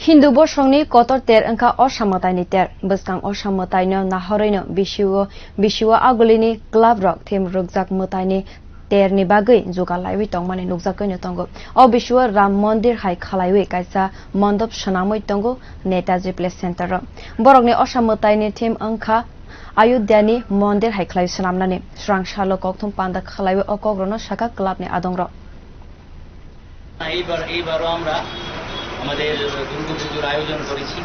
Hindu bosongni kotor ter wngkha mwtaini ter bwskang mwtaino naharwi bisio auli club rok thim rwkjak mwtaini terni bagwi jugalwi tongmani nukjakoi tongo o bisio ram mandir hai khwlai kaisa mandop swnamwi tongo Netaji place center borogni mwtaini thim wngkha ayodha ni mandir hai khwlai swnamnani swrang salo kokthum panda khwlawi o kogrono sakha club ni adong ro এইবারও আমরা আমাদের দুর্গাপুজোর আয়োজন করেছি।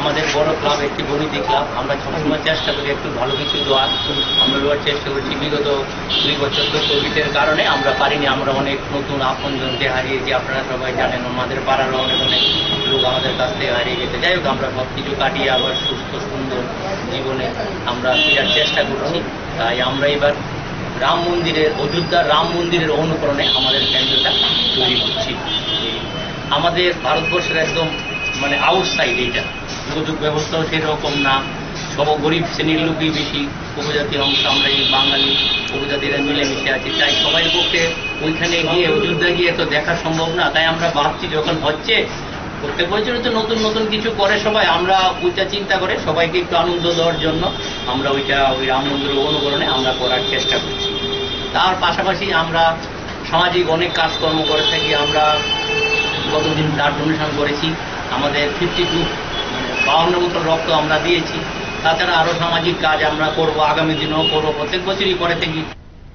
আমাদের বড় club একটি বনিদি club, আমরা সবসময় চেষ্টা করি একটু ভালো কিছু দেওয়ার। আমরা দেওয়ার চেষ্টা করছি। বিগত 2 বছর তো কোভিডের কারণে আমরা পারিনি। আমরা অনেক নতুন আপনজনকে হারিয়েছি, আপনারা সবাই জানেন। আমাদের পাড়ারও অনেক লোক আমাদের কাছ থেকে হারিয়ে গেছে। যাই হোক, আমরা সব কিছু কাটিয়ে আবার সুস্থ সুন্দর জীবনে আমরা ফেরার চেষ্টা করছি। তাই আমরা এবার রাম মন্দিরের অযোধ্যার রাম মন্দিরের অনুকরণে আমাদের প্যান্ডেলটা তৈরি করছি। আমাদের ভারতবর্ষের একদম আউটসাইড, এইটা যোগাযোগ ব্যবস্থাও সেরকম না, সব গরিব শ্রেণীর লোকই বেশি, উপজাতির অংশ আমরা এই বাঙালি উপজাতিরা মিলেমিশে আছি। তাই সবাই পক্ষে ওইখানে গিয়ে অযোধ্যা গিয়ে তো দেখা সম্ভব না। তাই আমরা ভাবছি যখন হচ্ছে প্রত্যেক বছর তো নতুন নতুন কিছু করে সবাই, আমরা ওইটা চিন্তা করে সবাইকে একটু আনন্দ দেওয়ার জন্য আমরা ওই রাম মন্দিরের অনুকরণে আমরা করার চেষ্টা করছি। তার পাশাপাশি আমরা সামাজিক অনেক কাজকর্ম করে থাকি। আমরা গতদিন ব্লাড ডোনেশন করেছি, আমাদের 52 বোতল রক্ত আমরা দিয়েছি। তাছাড়া আরও সামাজিক কাজ আমরা করব, আগামী দিনেও করবো, প্রত্যেক বছরই করে থাকি।